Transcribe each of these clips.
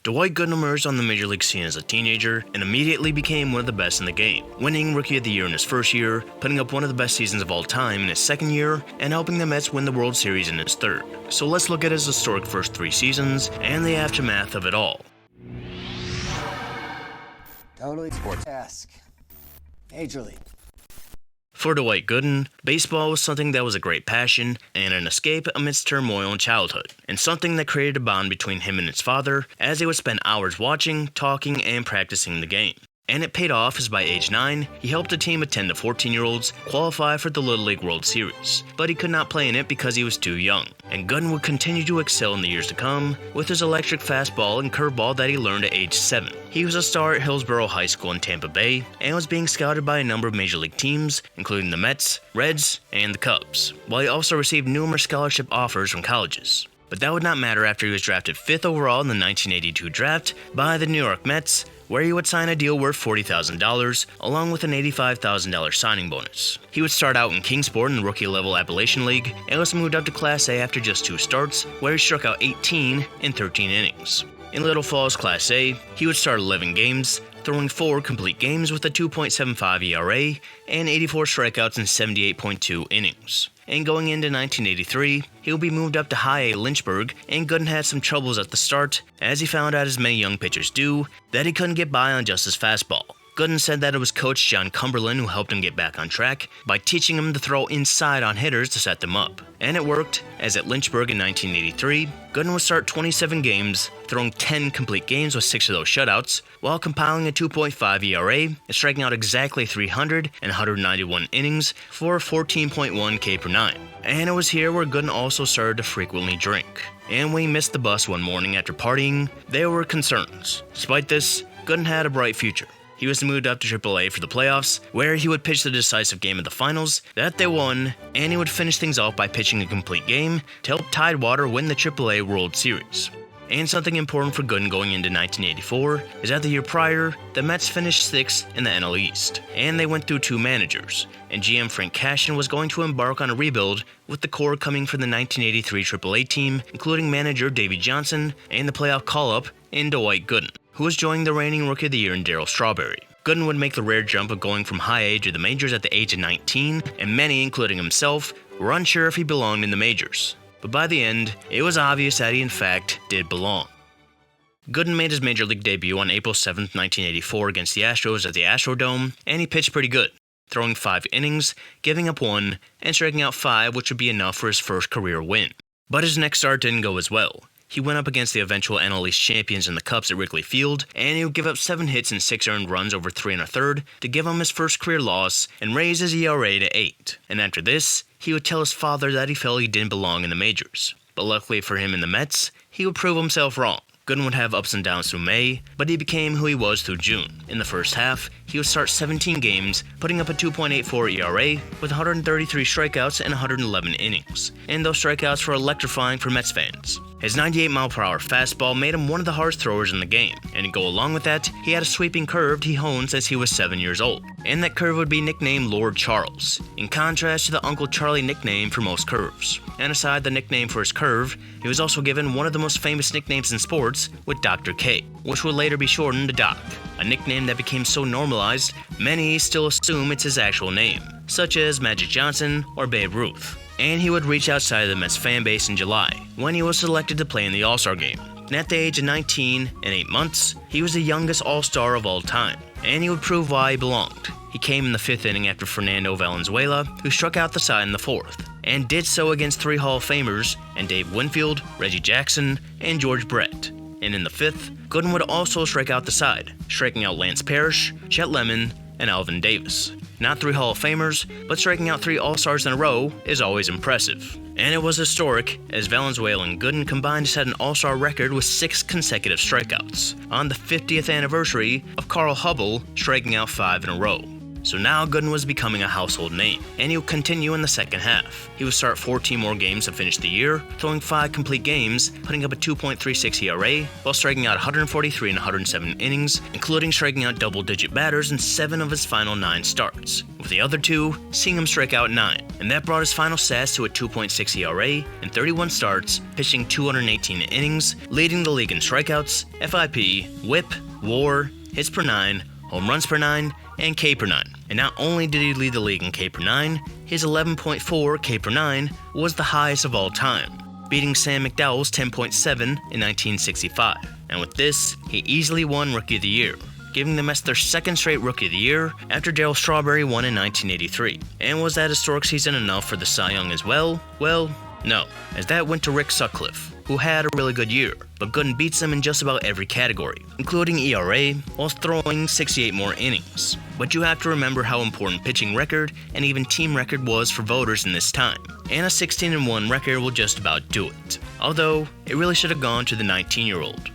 Dwight Gooden emerged on the major league scene as a teenager and immediately became one of the best in the game, winning Rookie of the Year in his first year, putting up one of the best seasons of all time in his second year, and helping the Mets win the World Series in his third. So let's look at his historic first 3 seasons and the aftermath of it all. Totally sports-esque. Major League. For Dwight Gooden, baseball was something that was a great passion and an escape amidst turmoil in childhood, and something that created a bond between him and his father as they would spend hours watching, talking, and practicing the game. And it paid off as by age 9, he helped a team of 10 to 14-year-olds qualify for the Little League World Series, but he could not play in it because he was too young. And Gooden would continue to excel in the years to come with his electric fastball and curveball that he learned at age 7. He was a star at Hillsborough High School in Tampa Bay and was being scouted by a number of major league teams, including the Mets, Reds, and the Cubs, while he also received numerous scholarship offers from colleges. But that would not matter after he was drafted 5th overall in the 1982 draft by the New York Mets, where he would sign a deal worth $40,000 along with an $85,000 signing bonus. He would start out in Kingsport in the rookie-level Appalachian League and was moved up to Class A after just 2 starts, where he struck out 18 in 13 innings. In Little Falls Class A, he would start 11 games, throwing 4 complete games with a 2.75 ERA and 84 strikeouts in 78.2 innings. And going into 1983, he would be moved up to High A Lynchburg, and Gooden had some troubles at the start, as he found out, as many young pitchers do, that he couldn't get by on just his fastball. Gooden said that it was Coach John Cumberland who helped him get back on track by teaching him to throw inside on hitters to set them up. And it worked, as at Lynchburg in 1983, Gooden would start 27 games, throwing 10 complete games with 6 of those shutouts, while compiling a 2.5 ERA and striking out exactly 300 and 191 innings for 14.1 K per 9. And it was here where Gooden also started to frequently drink. And when he missed the bus one morning after partying, there were concerns. Despite this, Gooden had a bright future. He was moved up to AAA for the playoffs, where he would pitch the decisive game of the finals that they won, and he would finish things off by pitching a complete game to help Tidewater win the AAA World Series. And something important for Gooden going into 1984 is that the year prior, the Mets finished 6th in the NL East, and they went through 2 managers, and GM Frank Cashen was going to embark on a rebuild with the core coming from the 1983 AAA team, including manager Davey Johnson and the playoff call-up in Dwight Gooden, who was joining the reigning Rookie of the Year in Darryl Strawberry. Gooden would make the rare jump of going from High A to the majors at the age of 19, and many, including himself, were unsure if he belonged in the majors. But by the end, it was obvious that he in fact did belong. Gooden made his major league debut on April 7, 1984 against the Astros at the Astrodome, and he pitched pretty good, throwing 5 innings, giving up 1, and striking out 5, which would be enough for his first career win. But his next start didn't go as well. He went up against the eventual NL East champions in the Cubs at Wrigley Field, and he would give up 7 hits and 6 earned runs over 3 1/3 to give him his first career loss and raise his ERA to 8. And after this, he would tell his father that he felt he didn't belong in the majors. But luckily for him in the Mets, he would prove himself wrong. Gooden would have ups and downs through May, but he became who he was through June. In the first half, he would start 17 games, putting up a 2.84 ERA with 133 strikeouts and 111 innings. And those strikeouts were electrifying for Mets fans. His 98-mile-per-hour fastball made him one of the hardest throwers in the game, and to go along with that, he had a sweeping curve he honed since he was 7 years old. And that curve would be nicknamed Lord Charles, in contrast to the Uncle Charlie nickname for most curves. And aside the nickname for his curve, he was also given one of the most famous nicknames in sports with Dr. K, which would later be shortened to Doc, a nickname that became so normalized, many still assume it's his actual name, such as Magic Johnson or Babe Ruth. And he would reach outside of the Mets fan base in July, when he was selected to play in the All-Star Game. And at the age of 19 and 8 months, he was the youngest All-Star of all time, and he would prove why he belonged. He came in the 5th inning after Fernando Valenzuela, who struck out the side in the 4th, and did so against 3 Hall of Famers, and Dave Winfield, Reggie Jackson, and George Brett. And in the 5th, Gooden would also strike out the side, striking out Lance Parrish, Chet Lemon, and Alvin Davis. Not 3 Hall of Famers, but striking out 3 All-Stars in a row is always impressive. And it was historic, as Valenzuela and Gooden combined to set an All-Star record with 6 consecutive strikeouts, on the 50th anniversary of Carl Hubbell striking out 5 in a row. So now Gooden was becoming a household name, and he would continue in the second half. He would start 14 more games to finish the year, throwing 5 complete games, putting up a 2.36 ERA, while striking out 143 in 107 innings, including striking out double-digit batters in 7 of his final 9 starts, with the other 2 seeing him strike out 9, and that brought his final stats to a 2.6 ERA in 31 starts, pitching 218 innings, leading the league in strikeouts, FIP, WHIP, WAR, hits per 9, home runs per 9, and K per 9. And not only did he lead the league in K per 9, his 11.4 K per 9 was the highest of all time, beating Sam McDowell's 10.7 in 1965. And with this, he easily won Rookie of the Year, giving the Mets their second straight Rookie of the Year after Darryl Strawberry won in 1983. And was that historic season enough for the Cy Young as well? Well, no, as that went to Rick Sutcliffe, who had a really good year, but Gooden beats him in just about every category, including ERA, while throwing 68 more innings. But you have to remember how important pitching record and even team record was for voters in this time, and a 16-1 record will just about do it, although it really should have gone to the 19-year-old.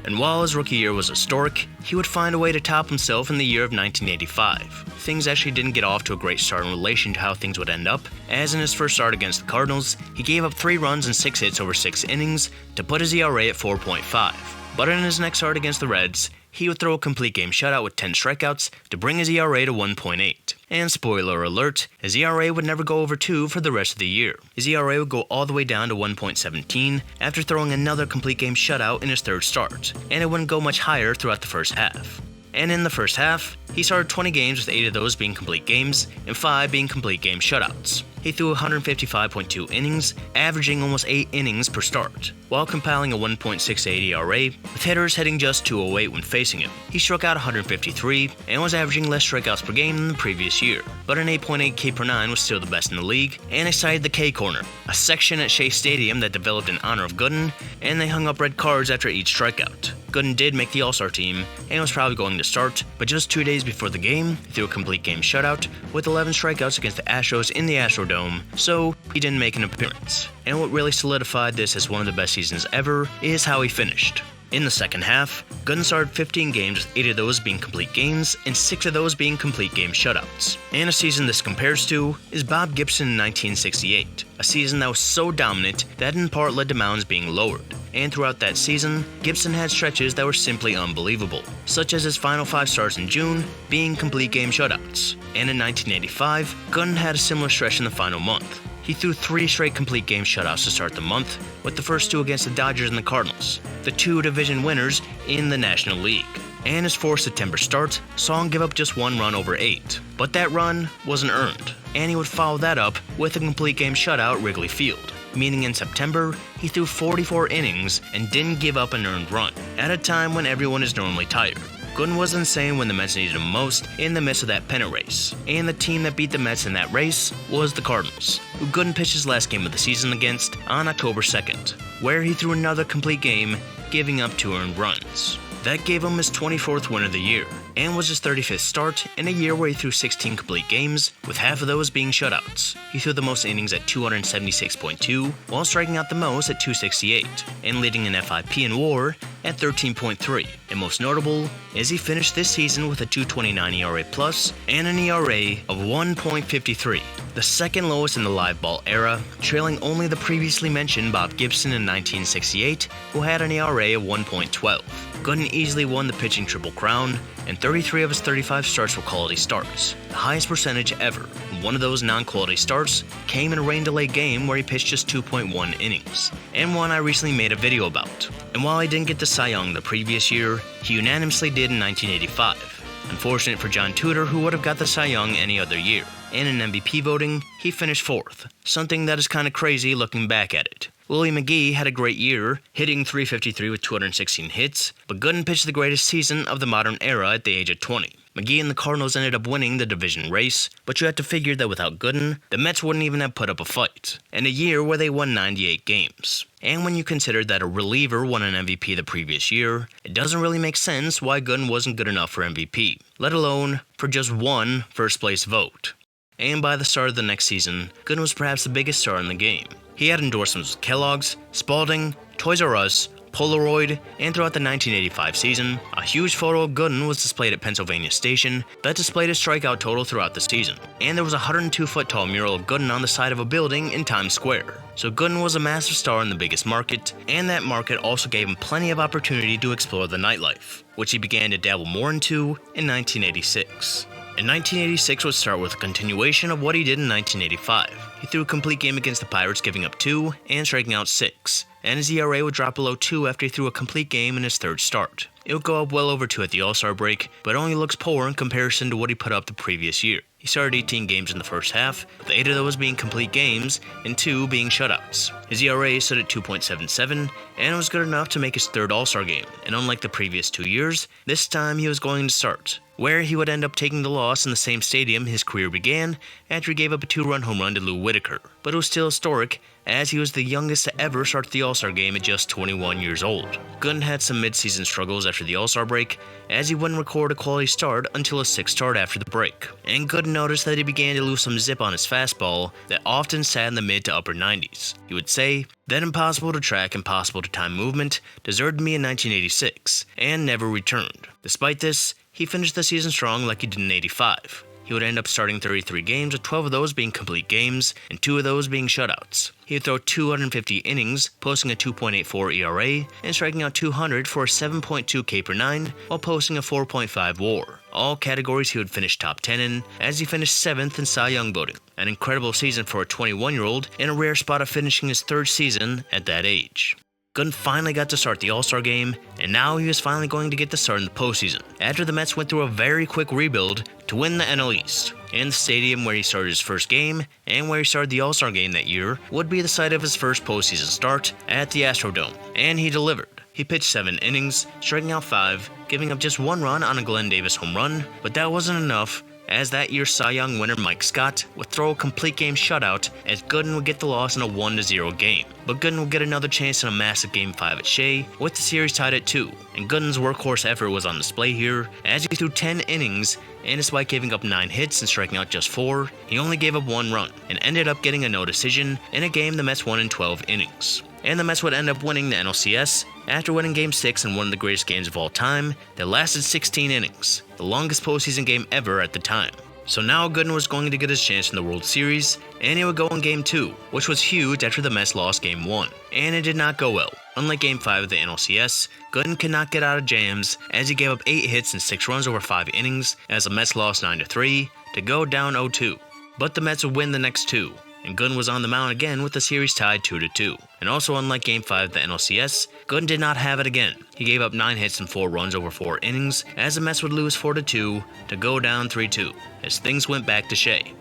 And while his rookie year was historic, he would find a way to top himself in the year of 1985. Things actually didn't get off to a great start in relation to how things would end up, as in his first start against the Cardinals, he gave up 3 runs and 6 hits over 6 innings to put his ERA at 4.5. But in his next start against the Reds, he would throw a complete game shutout with 10 strikeouts to bring his ERA to 1.8. And spoiler alert, his ERA would never go over 2 for the rest of the year. His ERA would go all the way down to 1.17 after throwing another complete game shutout in his third start, and it wouldn't go much higher throughout the first half. And in the first half, he started 20 games with 8 of those being complete games and 5 being complete game shutouts. He threw 155.2 innings, averaging almost 8 innings per start, while compiling a 1.68 ERA, with hitters hitting just 208 when facing him. He struck out 153 and was averaging less strikeouts per game than the previous year, but an 8.8 K per 9 was still the best in the league, and they cited the K Corner, a section at Shea Stadium that developed in honor of Gooden, and they hung up red cards after each strikeout. Gooden did make the All-Star team and was probably going to start, but just 2 days before the game, he threw a complete game shutout with 11 strikeouts against the Astros in the Astrodome, so he didn't make an appearance. And what really solidified this as one of the best seasons ever is how he finished. In the second half, Gooden started 15 games with 8 of those being complete games and 6 of those being complete game shutouts. And a season this compares to is Bob Gibson in 1968, a season that was so dominant that in part led to mounds being lowered. And throughout that season, Gibson had stretches that were simply unbelievable, such as his final 5 starts in June being complete game shutouts. And in 1985, Gooden had a similar stretch in the final month. He threw 3 straight complete game shutouts to start the month, with the first 2 against the Dodgers and the Cardinals, the 2 division winners in the National League. And his 4th September start saw him give up just 1 run over 8, but that run wasn't earned, and he would follow that up with a complete game shutout at Wrigley Field, meaning in September, he threw 44 innings and didn't give up an earned run, at a time when everyone is normally tired. Gooden was insane when the Mets needed him most in the midst of that pennant race, and the team that beat the Mets in that race was the Cardinals, who Gooden pitched his last game of the season against on October 2nd, where he threw another complete game, giving up 2 earned runs. That gave him his 24th win of the year, and was his 35th start in a year where he threw 16 complete games, with half of those being shutouts. He threw the most innings at 276.2, while striking out the most at 268, and leading in FIP and WAR at 13.3. And most notable is he finished this season with a 2.29 ERA plus and an ERA of 1.53, the second lowest in the live ball era, trailing only the previously mentioned Bob Gibson in 1968, who had an ERA of 1.12. Gooden easily won the pitching Triple Crown, and 33 of his 35 starts were quality starts, the highest percentage ever. One of those non-quality starts came in a rain-delayed game where he pitched just 2.1 innings, and one I recently made a video about. And while he didn't get the Cy Young the previous year, he unanimously did in 1985. Unfortunate for John Tudor, who would have got the Cy Young any other year. And in MVP voting, he finished 4th, something that is kind of crazy looking back at it. Willie McGee had a great year, hitting .353 with 216 hits, but Gooden pitched the greatest season of the modern era at the age of 20. McGee and the Cardinals ended up winning the division race, but you have to figure that without Gooden, the Mets wouldn't even have put up a fight, in a year where they won 98 games. And when you consider that a reliever won an MVP the previous year, it doesn't really make sense why Gooden wasn't good enough for MVP, let alone for just one first-place vote. And by the start of the next season, Gooden was perhaps the biggest star in the game. He had endorsements with Kellogg's, Spalding, Toys R Us, Polaroid, and throughout the 1985 season, a huge photo of Gooden was displayed at Pennsylvania Station that displayed his strikeout total throughout the season, and there was a 102-foot-tall mural of Gooden on the side of a building in Times Square. So Gooden was a massive star in the biggest market, and that market also gave him plenty of opportunity to explore the nightlife, which he began to dabble more into in 1986. In 1986 would start with a continuation of what he did in 1985. He threw a complete game against the Pirates, giving up 2 and striking out 6, and his ERA would drop below 2 after he threw a complete game in his third start. It would go up well over 2 at the All-Star break, but only looks poor in comparison to what he put up the previous year. He started 18 games in the first half, with 8 of those being complete games and 2 being shutouts. His ERA stood at 2.77 and was good enough to make his third All-Star game, and unlike the previous 2 years, this time he was going to start, where he would end up taking the loss in the same stadium his career began after he gave up a 2-run home run to Lou Whitaker. But it was still historic, as he was the youngest to ever start the All-Star game at just 21 years old. Gooden had some mid-season struggles after the All-Star break, as he wouldn't record a quality start until his 6th start after the break. And Gooden noticed that he began to lose some zip on his fastball that often sat in the mid to upper 90s. He would say, "That impossible to track, impossible to time movement deserted me in 1986, and never returned." Despite this, he finished the season strong like he did in 85. He would end up starting 33 games, with 12 of those being complete games, and 2 of those being shutouts. He would throw 250 innings, posting a 2.84 ERA, and striking out 200 for a 7.2 K/9, while posting a 4.5 WAR. All categories he would finish top 10 in, as he finished 7th in Cy Young voting. An incredible season for a 21-year-old, and a rare spot of finishing his 3rd season at that age. Gooden finally got to start the All-Star game, and now he was finally going to get to start in the postseason, after the Mets went through a very quick rebuild to win the NL East. And the stadium where he started his first game, and where he started the All-Star game that year, would be the site of his first postseason start at the Astrodome, and he delivered. He pitched 7 innings, striking out 5, giving up just 1 run on a Glenn Davis home run, but that wasn't enough, as that year's Cy Young winner Mike Scott would throw a complete game shutout as Gooden would get the loss in a 1-0 game. But Gooden would get another chance in a massive Game 5 at Shea, with the series tied at 2, and Gooden's workhorse effort was on display here, as he threw 10 innings, and despite giving up 9 hits and striking out just 4, he only gave up 1 run, and ended up getting a no decision in a game the Mets won in 12 innings. And the Mets would end up winning the NLCS after winning Game 6 in one of the greatest games of all time that lasted 16 innings, the longest postseason game ever at the time. So now Gooden was going to get his chance in the World Series, and he would go in Game 2, which was huge after the Mets lost Game 1, and it did not go well. Unlike Game 5 of the NLCS, Gooden could not get out of jams, as he gave up 8 hits and 6 runs over 5 innings, as the Mets lost 9-3 to go down 0-2. But the Mets would win the next 2, and Gooden was on the mound again with the series tied 2-2. And also, unlike Game 5 of the NLCS, Gooden did not have it again. He gave up 9 hits and 4 runs over 4 innings, as the Mets would lose 4-2 to go down 3-2, as things went back to Shea.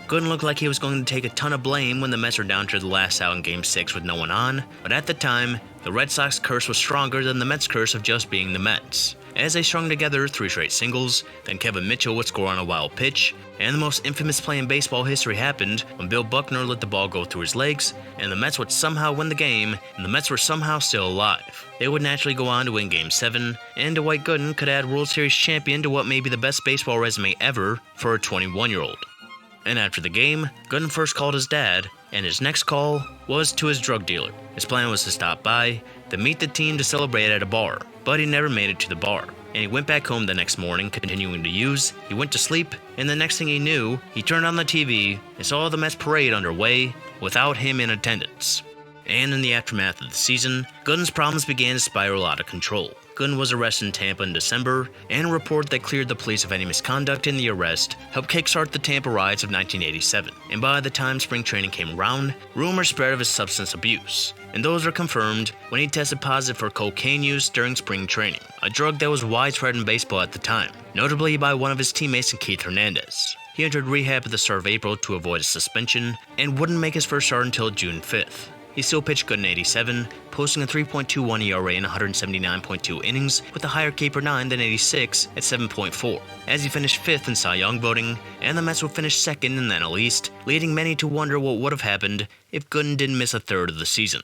Gooden looked like he was going to take a ton of blame when the Mets were down to the last out in Game 6 with no one on, but at the time, the Red Sox curse was stronger than the Mets curse of just being the Mets, as they strung together 3 straight singles, then Kevin Mitchell would score on a wild pitch, and the most infamous play in baseball history happened when Bill Buckner let the ball go through his legs, and the Mets would somehow win the game, and the Mets were somehow still alive. They would naturally go on to win Game 7, and Dwight Gooden could add World Series champion to what may be the best baseball resume ever for a 21-year-old. And after the game, Gooden first called his dad, and his next call was to his drug dealer. His plan was to stop by, then meet the team to celebrate at a bar, but he never made it to the bar. And he went back home the next morning, continuing to use. He went to sleep, and the next thing he knew, he turned on the TV and saw the Mets parade underway without him in attendance. And in the aftermath of the season, Gooden's problems began to spiral out of control. Gooden was arrested in Tampa in December, and a report that cleared the police of any misconduct in the arrest helped kickstart the Tampa riots of 1987. And by the time spring training came around, rumors spread of his substance abuse, and those were confirmed when he tested positive for cocaine use during spring training, a drug that was widespread in baseball at the time, notably by one of his teammates in Keith Hernandez. He entered rehab at the start of April to avoid a suspension, and wouldn't make his first start until June 5th. He still pitched good in 87, posting a 3.21 ERA in 179.2 innings with a higher K/9 than 86 at 7.4, as he finished 5th in Cy Young voting, and the Mets would finish 2nd in the NL East, leading many to wonder what would have happened if Gooden didn't miss a third of the season.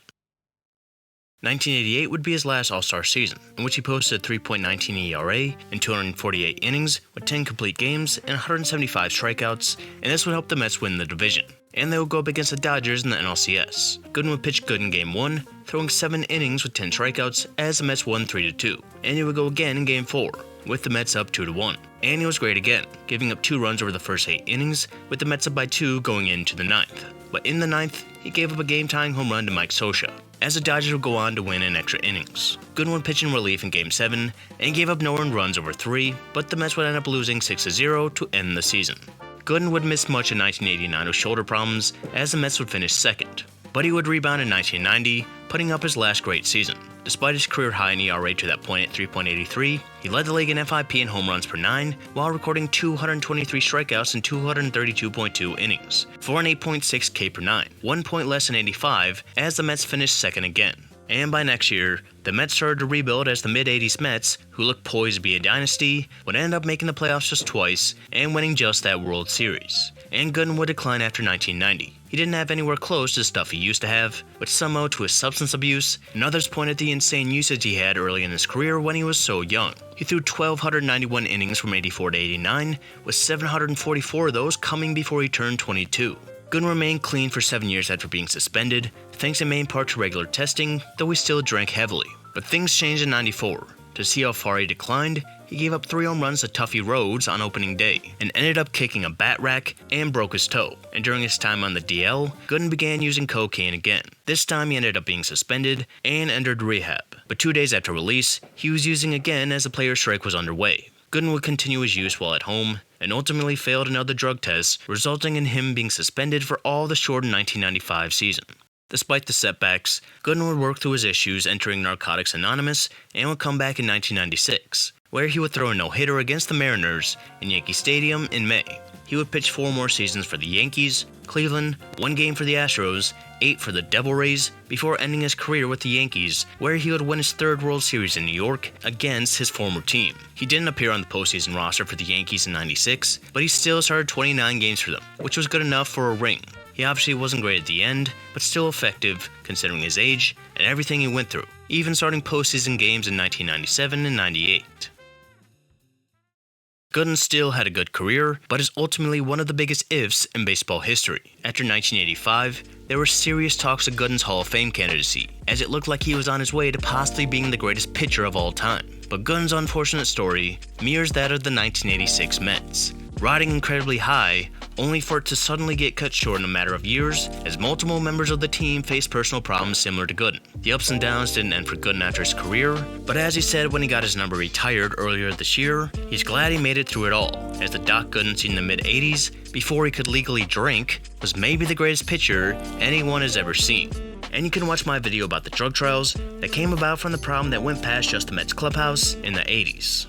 1988 would be his last All-Star season, in which he posted a 3.19 ERA in 248 innings with 10 complete games and 175 strikeouts, and this would help the Mets win the division. And they would go up against the Dodgers in the NLCS. Gooden would pitch good in Game 1, throwing 7 innings with 10 strikeouts as the Mets won 3-2, and he would go again in Game 4, with the Mets up 2-1. And he was great again, giving up 2 runs over the first 8 innings, with the Mets up by 2 going into the 9th. But in the 9th, he gave up a game-tying home run to Mike Scioscia, as the Dodgers would go on to win in extra innings. Gooden would pitch in relief in Game 7, and gave up no earned runs over 3, but the Mets would end up losing 6-0 to end the season. Gooden would miss much in 1989 with shoulder problems, as the Mets would finish second. But he would rebound in 1990, putting up his last great season. Despite his career high in ERA to that point at 3.83, he led the league in FIP and home runs per 9, while recording 223 strikeouts in 232.2 innings, for an 8.6 K per 9, 1 point less than 85, as the Mets finished second again. And by next year, the Mets started to rebuild as the mid-80s Mets, who looked poised to be a dynasty, would end up making the playoffs just twice and winning just that World Series. And Gooden would decline after 1990. He didn't have anywhere close to the stuff he used to have, which some owe to his substance abuse, and others point at the insane usage he had early in his career when he was so young. He threw 1,291 innings from 84 to 89, with 744 of those coming before he turned 22. Gooden remained clean for 7 years after being suspended, thanks in main part to regular testing, though he still drank heavily. But things changed in 94. To see how far he declined, he gave up 3 home runs to Tuffy Rhodes on opening day, and ended up kicking a bat rack and broke his toe. And during his time on the DL, Gooden began using cocaine again. This time he ended up being suspended and entered rehab. But 2 days after release, he was using again as the player's strike was underway. Gooden would continue his use while at home, and ultimately failed another drug test, resulting in him being suspended for all the shortened 1995 season. Despite the setbacks, Gooden would work through his issues, entering Narcotics Anonymous, and would come back in 1996, where he would throw a no-hitter against the Mariners in Yankee Stadium in May. He would pitch 4 more seasons for the Yankees, Cleveland, 1 game for the Astros, 8 for the Devil Rays, before ending his career with the Yankees, where he would win his 3rd World Series in New York against his former team. He didn't appear on the postseason roster for the Yankees in '96, but he still started 29 games for them, which was good enough for a ring. He obviously wasn't great at the end, but still effective considering his age and everything he went through, even starting postseason games in 1997 and '98. Gooden still had a good career, but is ultimately one of the biggest ifs in baseball history. After 1985, there were serious talks of Gooden's Hall of Fame candidacy, as it looked like he was on his way to possibly being the greatest pitcher of all time. But Gooden's unfortunate story mirrors that of the 1986 Mets, riding incredibly high, only for it to suddenly get cut short in a matter of years, as multiple members of the team faced personal problems similar to Gooden. The ups and downs didn't end for Gooden after his career, but as he said when he got his number retired earlier this year, he's glad he made it through it all, as the Doc Gooden seen in the mid-80s, before he could legally drink, was maybe the greatest pitcher anyone has ever seen. And you can watch my video about the drug trials that came about from the problem that went past just the Mets clubhouse in the 80s.